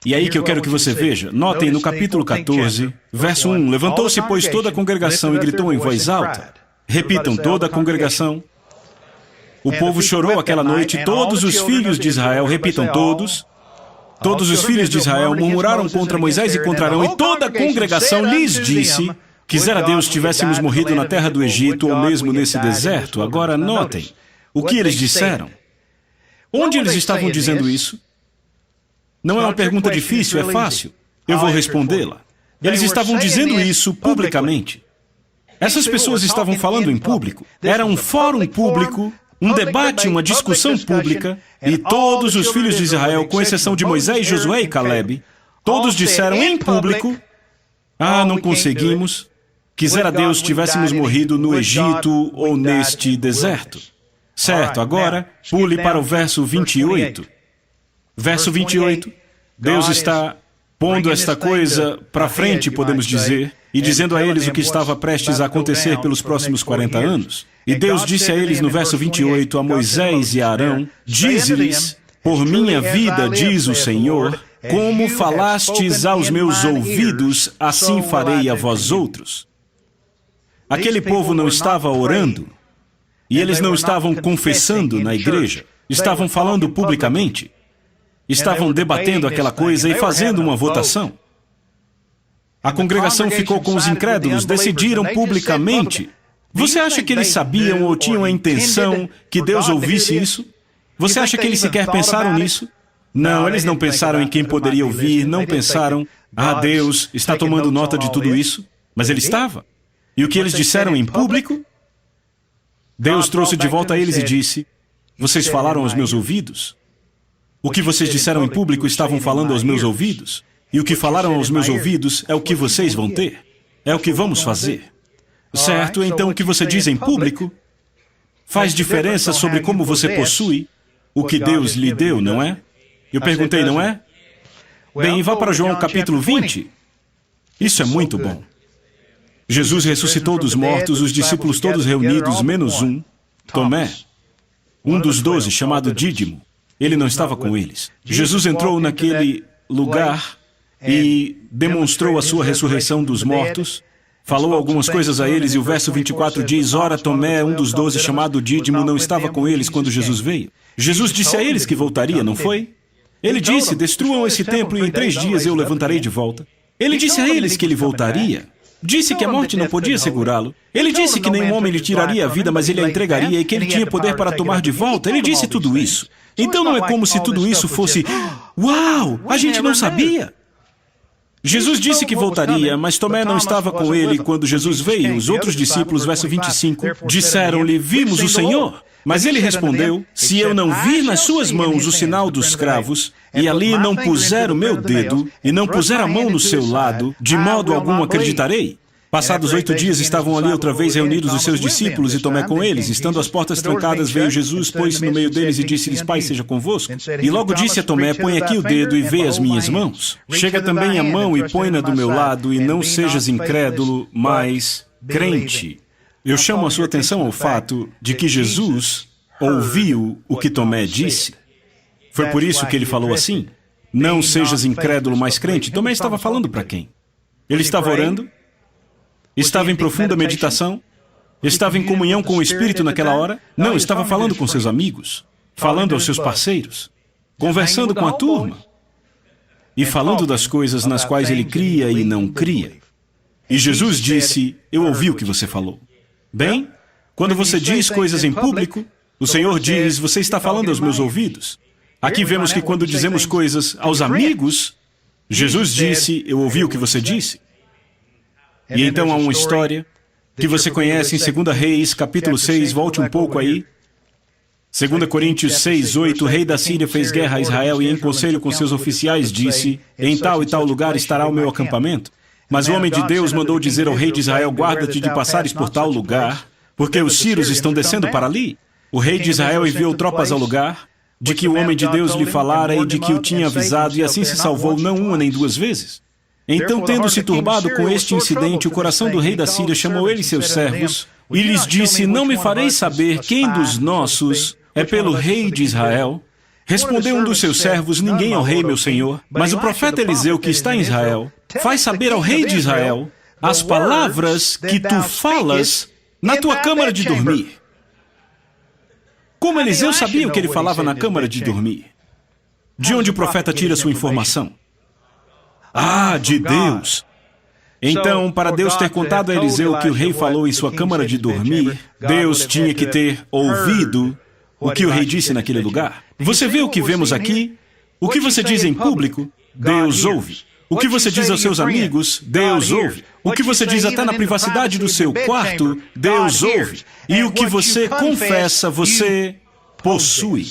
E aí que eu quero que você veja. Notem no capítulo 14, verso 1. Levantou-se, pois, toda a congregação e gritou em voz alta. Repitam, toda a congregação. O povo chorou aquela noite, todos os filhos de Israel, repitam todos. Todos os filhos de Israel murmuraram contra Moisés e contra Arão, e toda a congregação lhes disse: Quisera Deus tivéssemos morrido na terra do Egito ou mesmo nesse deserto. Agora, notem o que eles disseram. Onde eles estavam dizendo isso? Não é uma pergunta difícil, é fácil. Eu vou respondê-la. Eles estavam dizendo isso publicamente. Essas pessoas estavam falando em público. Era um fórum público, um debate, uma discussão pública, e todos os filhos de Israel, com exceção de Moisés, Josué e Calebe, todos disseram em público: ah, não conseguimos. Quisera Deus tivéssemos morrido no Egito ou neste deserto. Certo, agora pule para o verso 28. Verso 28, Deus está pondo esta coisa para frente, podemos dizer, e dizendo a eles o que estava prestes a acontecer pelos próximos 40 anos. E Deus disse a eles no verso 28, a Moisés e a Arão: dize-lhes, por minha vida, diz o Senhor, como falastes aos meus ouvidos, assim farei a vós outros. Aquele povo não estava orando, e eles não estavam confessando na igreja, estavam falando publicamente, estavam debatendo aquela coisa e fazendo uma votação. A congregação ficou com os incrédulos, decidiram publicamente. Você acha que eles sabiam ou tinham a intenção que Deus ouvisse isso? Você acha que eles sequer pensaram nisso? Não, eles não pensaram em quem poderia ouvir, não pensaram, ah, Deus está tomando nota de tudo isso. Mas Ele estava. E o que eles disseram em público? Deus trouxe de volta a eles e disse: vocês falaram aos meus ouvidos. O que vocês disseram em público estavam falando aos meus ouvidos. E o que falaram aos meus ouvidos é o que vocês vão ter. É o que vamos fazer. Certo? Então o que você diz em público faz diferença sobre como você possui o que Deus lhe deu, não é? Eu perguntei, não é? Bem, vá para João capítulo 20. Isso é muito bom. Jesus ressuscitou dos mortos, os discípulos todos reunidos, menos um, Tomé, um dos 12, chamado Dídimo. Ele não estava com eles. Jesus entrou naquele lugar e demonstrou a sua ressurreição dos mortos, falou algumas coisas a eles, e o verso 24 diz: ora, Tomé, um dos 12, chamado Dídimo, não estava com eles quando Jesus veio. Jesus disse a eles que voltaria, não foi? Ele disse: destruam esse templo e em 3 dias eu levantarei de volta. Ele disse a eles que ele voltaria. Disse que a morte não podia segurá-lo. Ele disse que nenhum homem lhe tiraria a vida, mas ele a entregaria e que ele tinha poder para tomar de volta. Ele disse tudo isso. Então não é como se tudo isso fosse: uau, a gente não sabia. Jesus disse que voltaria, mas Tomé não estava com ele quando Jesus veio. Os outros discípulos, verso 25, disseram-lhe: vimos o Senhor. Mas ele respondeu: se eu não vir nas suas mãos o sinal dos cravos, e ali não puser o meu dedo, e não puser a mão no seu lado, de modo algum acreditarei. Passados 8 dias estavam ali outra vez reunidos os seus discípulos e Tomé com eles. Estando as portas trancadas, veio Jesus, pôs-se no meio deles e disse-lhes: Pai seja convosco. E logo disse a Tomé: põe aqui o dedo e vê as minhas mãos. Chega também a mão e põe-na do meu lado, e não sejas incrédulo, mas crente. Eu chamo a sua atenção ao fato de que Jesus ouviu o que Tomé disse. Foi por isso que ele falou assim: não sejas incrédulo, mas crente. Tomé estava falando para quem? Ele estava orando? Estava em profunda meditação? Estava em comunhão com o Espírito naquela hora? Não, estava falando com seus amigos, falando aos seus parceiros, conversando com a turma e falando das coisas nas quais ele cria e não cria. E Jesus disse: eu ouvi o que você falou. Bem, quando você diz coisas em público, o Senhor diz: você está falando aos meus ouvidos. Aqui vemos que quando dizemos coisas aos amigos, Jesus disse: eu ouvi o que você disse. E então há uma história que você conhece em 2 Reis, capítulo 6, volte um pouco aí. 2 Coríntios 6, 8, o rei da Síria fez guerra a Israel e em conselho com seus oficiais disse: em tal e tal lugar estará o meu acampamento. Mas o homem de Deus mandou dizer ao rei de Israel: guarda-te de passares por tal lugar, porque os sírios estão descendo para ali. O rei de Israel enviou tropas ao lugar, de que o homem de Deus lhe falara e de que o tinha avisado, e assim se salvou não uma nem 2 vezes. Então, tendo-se turbado com este incidente, o coração do rei da Síria chamou ele e seus servos e lhes disse: não me fareis saber quem dos nossos é pelo rei de Israel? Respondeu um dos seus servos: ninguém é o rei, meu senhor, mas o profeta Eliseu, que está em Israel, faz saber ao rei de Israel as palavras que tu falas na tua câmara de dormir. Como Eliseu sabia o que ele falava na câmara de dormir? De onde o profeta tira sua informação? Ah, de Deus! Então, para Deus ter contado a Eliseu o que o rei falou em sua câmara de dormir, Deus tinha que ter ouvido o que o rei disse naquele lugar. Você vê o que vemos aqui? O que você diz em público, Deus ouve. O que você diz aos seus amigos, Deus ouve. O que você diz até na privacidade do seu quarto, Deus ouve. E o que você confessa, você possui.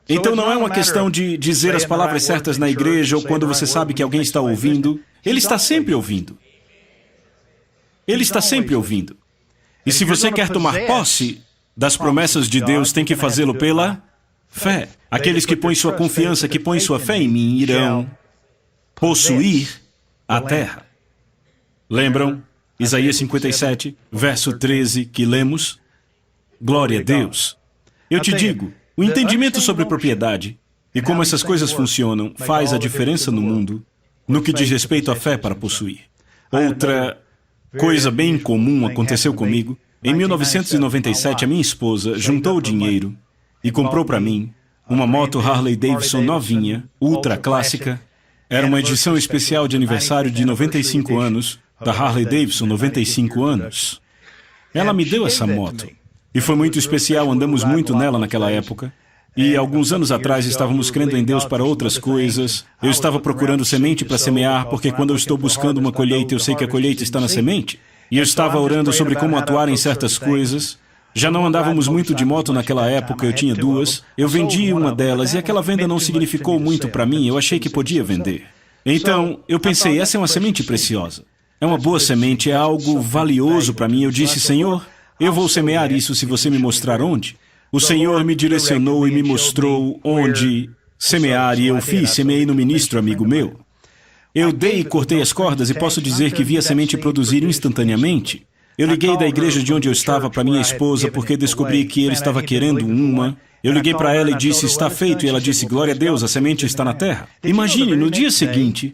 Então não é uma questão de dizer as palavras certas na igreja ou quando você sabe que alguém está ouvindo. Ele está sempre ouvindo. Ele está sempre ouvindo. E se você quer tomar posse das promessas de Deus, tem que fazê-lo pela fé. Aqueles que põem sua confiança, que põem sua fé em mim, irão possuir a terra. Lembram? Isaías 57, verso 13, que lemos? Glória a Deus. Eu te digo, o entendimento sobre propriedade e como essas coisas funcionam faz a diferença no mundo no que diz respeito à fé para possuir. Outra coisa bem comum aconteceu comigo. Em 1997, a minha esposa juntou dinheiro e comprou para mim uma moto Harley Davidson novinha, ultra clássica. Era uma edição especial de aniversário de 95 anos, da Harley Davidson, 95 anos. Ela me deu essa moto. E foi muito especial, andamos muito nela naquela época. E alguns anos atrás estávamos crendo em Deus para outras coisas. Eu estava procurando semente para semear, porque quando eu estou buscando uma colheita, eu sei que a colheita está na semente. E eu estava orando sobre como atuar em certas coisas. Já não andávamos muito de moto naquela época, eu tinha duas. Eu vendi uma delas e aquela venda não significou muito para mim, eu achei que podia vender. Então, eu pensei, essa é uma semente preciosa. É uma boa semente, é algo valioso para mim. Eu disse, Senhor, eu vou semear isso se você me mostrar onde. O Senhor me direcionou e me mostrou onde semear e eu fiz, semeei no ministro amigo meu. Eu dei e cortei as cordas e posso dizer que vi a semente produzir instantaneamente. Eu liguei da igreja de onde eu estava para minha esposa porque descobri que ele estava querendo uma. Eu liguei para ela e disse, está feito, e ela disse, glória a Deus, a semente está na terra. Imagine, no dia seguinte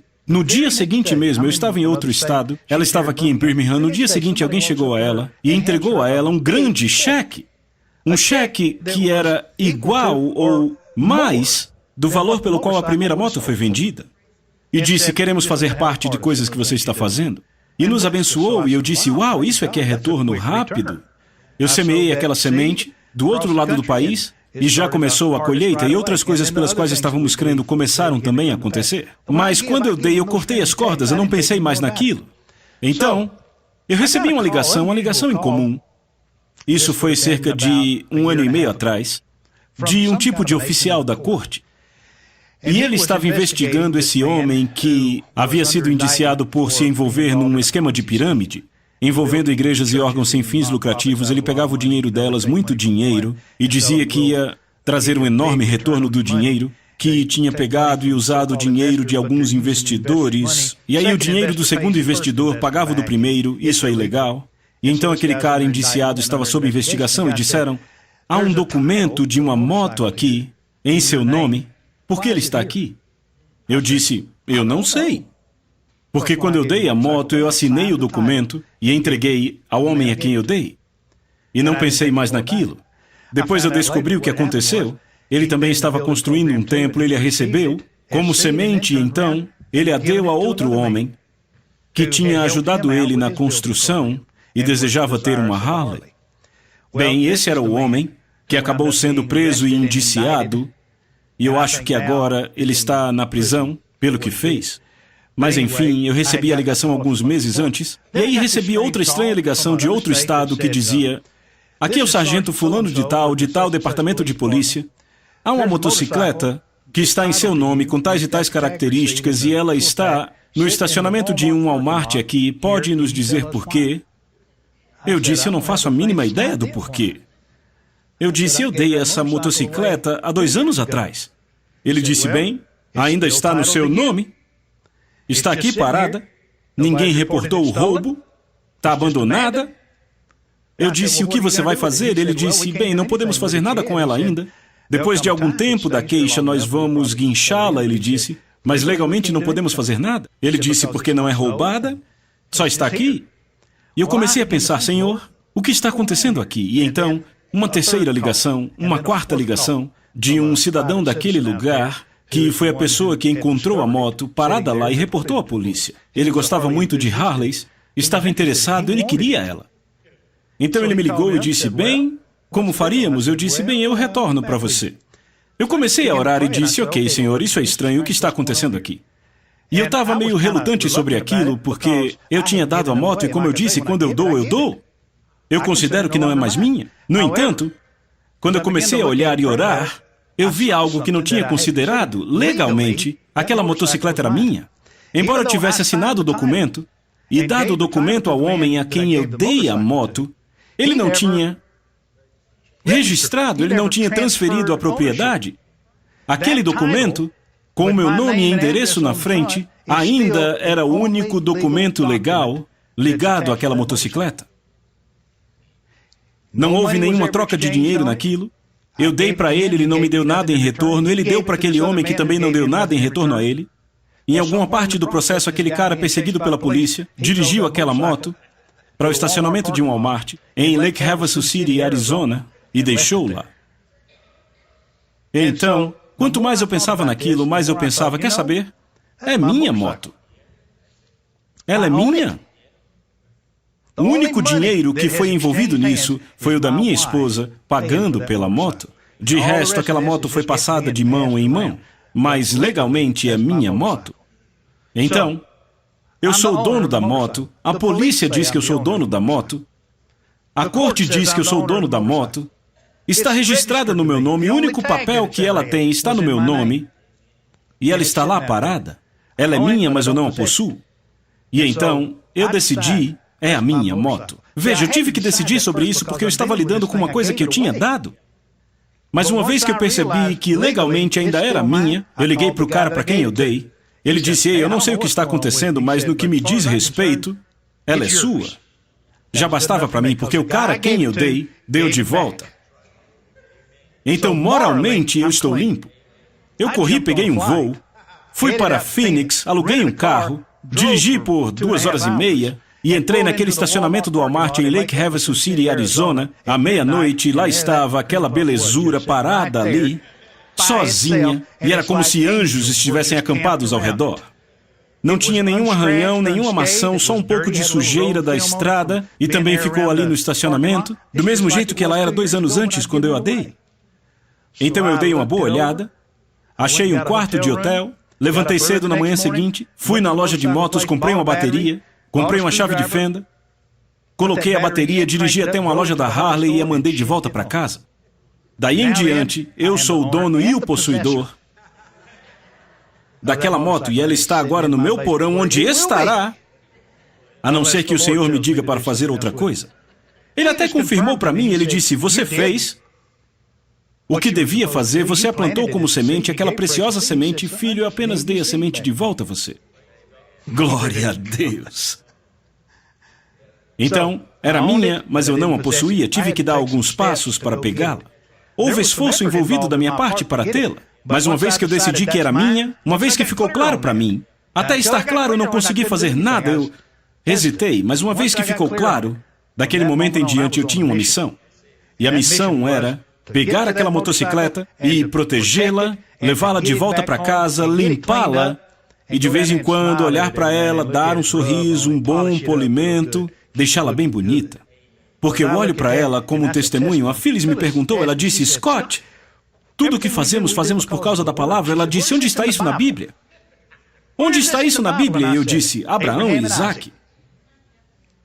mesmo, eu estava em outro estado, ela estava aqui em Birmingham, no dia seguinte alguém chegou a ela e entregou a ela um grande cheque. Um cheque que era igual ou mais do valor pelo qual a primeira moto foi vendida. E disse, queremos fazer parte de coisas que você está fazendo. E nos abençoou, e eu disse, uau, isso é que é retorno rápido. Eu semeei aquela semente do outro lado do país, e já começou a colheita, e outras coisas pelas quais estávamos crendo começaram também a acontecer. Mas quando eu dei, eu cortei as cordas, eu não pensei mais naquilo. Então, eu recebi uma ligação em comum. Isso foi cerca de 1 ano e meio atrás, de um tipo de oficial da corte. E ele estava investigando esse homem que havia sido indiciado por se envolver num esquema de pirâmide, envolvendo igrejas e órgãos sem fins lucrativos. Ele pegava o dinheiro delas, muito dinheiro, e dizia que ia trazer um enorme retorno do dinheiro, que tinha pegado e usado o dinheiro de alguns investidores, e aí o dinheiro do segundo investidor pagava o do primeiro, isso é ilegal. E então aquele cara indiciado estava sob investigação e disseram, há um documento de uma moto aqui, em seu nome, por que ele está aqui? Eu disse, eu não sei. Porque quando eu dei a moto, eu assinei o documento e entreguei ao homem a quem eu dei. E não pensei mais naquilo. Depois eu descobri o que aconteceu. Ele também estava construindo um templo, ele a recebeu como semente, e então ele a deu a outro homem que tinha ajudado ele na construção e desejava ter uma Harley. Bem, esse era o homem que acabou sendo preso e indiciado, e eu acho que agora ele está na prisão pelo que fez. Mas enfim, eu recebi a ligação alguns meses antes, e aí recebi outra estranha ligação de outro estado que dizia, aqui é o sargento fulano de tal departamento de polícia, há uma motocicleta que está em seu nome com tais e tais características e ela está no estacionamento de um Walmart aqui, pode nos dizer por quê? Eu disse, eu não faço a mínima ideia do porquê. Eu disse, eu dei essa motocicleta há 2 anos atrás. Ele disse, bem, ainda está no seu nome, está aqui parada, ninguém reportou o roubo, está abandonada. Eu disse, o que você vai fazer? Ele disse, bem, não podemos fazer nada com ela ainda. Depois de algum tempo da queixa, nós vamos guinchá-la, ele disse, mas legalmente não podemos fazer nada. Ele disse, porque não é roubada, só está aqui. E eu comecei a pensar, Senhor, o que está acontecendo aqui? E então, uma terceira ligação, uma quarta ligação, de um cidadão daquele lugar, que foi a pessoa que encontrou a moto parada lá e reportou à polícia. Ele gostava muito de Harleys, estava interessado, ele queria ela. Então ele me ligou e disse, bem, como faríamos? Eu disse, bem, eu retorno para você. Eu comecei a orar e disse, ok, senhor, isso é estranho, o que está acontecendo aqui? E eu estava meio relutante sobre aquilo, porque eu tinha dado a moto e, como eu disse, quando eu dou, eu dou. Eu considero que não é mais minha. No entanto, quando eu comecei a olhar e orar, eu vi algo que não tinha considerado. Legalmente, aquela motocicleta era minha. Embora eu tivesse assinado o documento e dado o documento ao homem a quem eu dei a moto, ele não tinha registrado, ele não tinha transferido a propriedade. Aquele documento, com o meu nome e endereço na frente, ainda era o único documento legal ligado àquela motocicleta. Não houve nenhuma troca de dinheiro naquilo. Eu dei para ele não me deu nada em retorno. Ele deu para aquele homem que também não deu nada em retorno a ele. Em alguma parte do processo, aquele cara perseguido pela polícia dirigiu aquela moto para o estacionamento de um Walmart em Lake Havasu City, Arizona, e deixou lá. Então, quanto mais eu pensava naquilo, mais eu pensava, quer saber? É minha moto. Ela é minha. O único dinheiro que foi envolvido nisso foi o da minha esposa pagando pela moto. De resto, aquela moto foi passada de mão em mão, mas legalmente é minha moto. Então, eu sou o dono da moto, a polícia diz que eu sou o dono da moto, a corte diz que eu sou o dono da moto, está registrada no meu nome, o único papel que ela tem está no meu nome, e ela está lá parada. Ela é minha, mas eu não a possuo. E então, eu decidi, é a minha moto. Veja, eu tive que decidir sobre isso porque eu estava lidando com uma coisa que eu tinha dado. Mas uma vez que eu percebi que legalmente ainda era minha, eu liguei para o cara para quem eu dei. Ele disse, ei, eu não sei o que está acontecendo, mas no que me diz respeito, ela é sua. Já bastava para mim, porque o cara a quem eu dei, deu de volta. Então, moralmente, eu estou limpo. Eu corri, peguei um voo, fui para Phoenix, aluguei um carro, dirigi por 2h30 e entrei naquele estacionamento do Walmart em Lake Havasu City, Arizona, à meia-noite, e lá estava aquela belezura parada ali, sozinha, e era como se anjos estivessem acampados ao redor. Não tinha nenhum arranhão, nenhuma maçã, só um pouco de sujeira da estrada, e também ficou ali no estacionamento, do mesmo jeito que ela era 2 anos antes, quando eu a dei. Então eu dei uma boa olhada, achei um quarto de hotel, levantei cedo na manhã seguinte, fui na loja de motos, comprei uma bateria, comprei uma chave de fenda, coloquei a bateria, dirigi até uma loja da Harley e a mandei de volta para casa. Daí em diante, eu sou o dono e o possuidor daquela moto, e ela está agora no meu porão, onde estará, a não ser que o Senhor me diga para fazer outra coisa. Ele até confirmou para mim, ele disse, você fez o que devia fazer, você a plantou como semente, aquela preciosa semente, filho, eu apenas dei a semente de volta a você. Glória a Deus! Então, era minha, mas eu não a possuía, tive que dar alguns passos para pegá-la. Houve esforço envolvido da minha parte para tê-la, mas uma vez que eu decidi que era minha, uma vez que ficou claro para mim, até estar claro eu não consegui fazer nada, eu hesitei, mas uma vez que ficou claro, daquele momento em diante eu tinha uma missão. E a missão era pegar aquela motocicleta e protegê-la, levá-la de volta para casa, limpá-la, e de vez em quando olhar para ela, dar um sorriso, um bom polimento, deixá-la bem bonita. Porque eu olho para ela como um testemunho. A Phyllis me perguntou, ela disse, Scott, tudo o que fazemos, fazemos por causa da palavra. Ela disse, onde está isso na Bíblia? Onde está isso na Bíblia? E eu disse, Abraão e Isaac.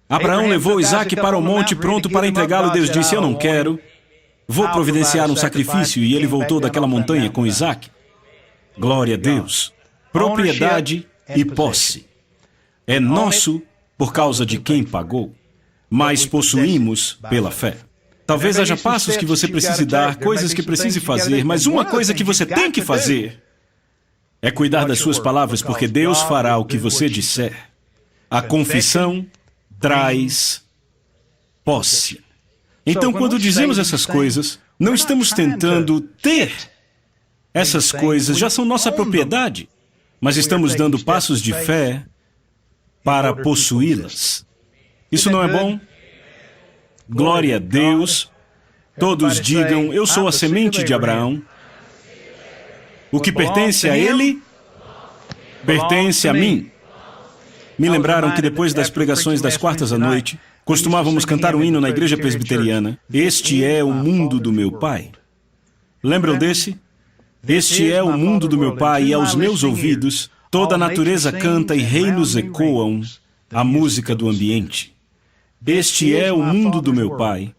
Abraão levou Isaac para o monte pronto para entregá-lo. Deus disse, eu não quero. Vou providenciar um sacrifício. E ele voltou daquela montanha com Isaac. Glória a Deus. Propriedade e posse. É nosso por causa de quem pagou, mas possuímos pela fé. Talvez haja passos que você precise dar, coisas que precise fazer, mas uma coisa que você tem que fazer é cuidar das suas palavras, porque Deus fará o que você disser. A confissão traz posse. Então, quando dizemos essas coisas, não estamos tentando ter essas coisas, já são nossa propriedade, mas estamos dando passos de fé para possuí-las. Isso não é bom? Glória a Deus. Todos digam, eu sou a semente de Abraão. O que pertence a ele, pertence a mim. Me lembraram que depois das pregações das quartas à noite, costumávamos cantar um hino na igreja presbiteriana. Este é o mundo do meu Pai. Lembram desse? Este é o mundo do meu Pai e aos meus ouvidos toda a natureza canta e reinos ecoam a música do ambiente. Este é o mundo do meu Pai.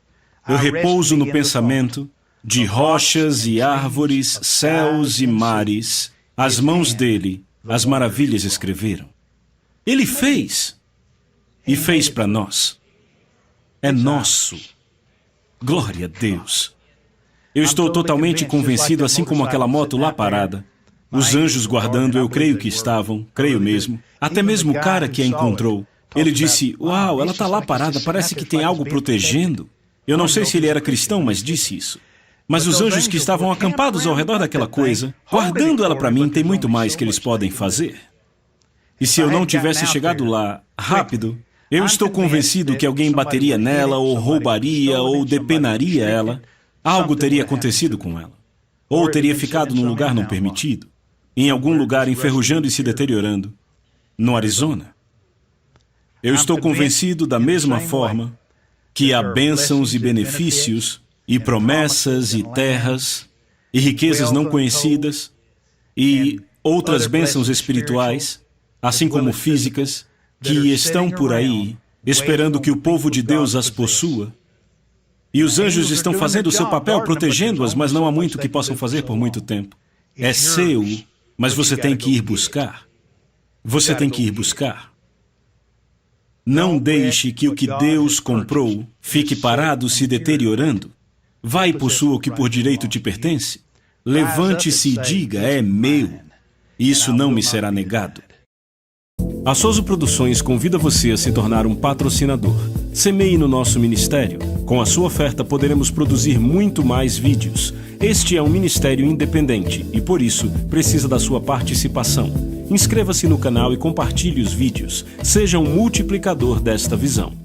Eu repouso no pensamento de rochas e árvores, céus e mares. As mãos dele, as maravilhas escreveram. Ele fez e fez para nós. É nosso. Glória a Deus. Eu estou totalmente convencido, assim como aquela moto lá parada. Os anjos guardando, eu creio que estavam, creio mesmo. Até mesmo o cara que a encontrou. Ele disse, uau, ela está lá parada, parece que tem algo protegendo. Eu não sei se ele era cristão, mas disse isso. Mas os anjos que estavam acampados ao redor daquela coisa, guardando ela para mim, tem muito mais que eles podem fazer. E se eu não tivesse chegado lá rápido, eu estou convencido que alguém bateria nela, ou roubaria, ou depenaria ela. Algo teria acontecido com ela. Ou teria ficado num lugar não permitido, em algum lugar enferrujando e se deteriorando, no Arizona. Eu estou convencido da mesma forma que há bênçãos e benefícios, e promessas e terras, e riquezas não conhecidas, e outras bênçãos espirituais, assim como físicas, que estão por aí, esperando que o povo de Deus as possua. E os anjos estão fazendo o seu papel, protegendo-as, mas não há muito que possam fazer por muito tempo. É seu, mas você tem que ir buscar. Você tem que ir buscar. Não deixe que o que Deus comprou fique parado se deteriorando. Vai e possua o que por direito te pertence. Levante-se e diga, é meu. Isso não me será negado. A Sozo Produções convida você a se tornar um patrocinador. Semeie no nosso ministério. Com a sua oferta poderemos produzir muito mais vídeos. Este é um ministério independente e, por isso, precisa da sua participação. Inscreva-se no canal e compartilhe os vídeos. Seja um multiplicador desta visão.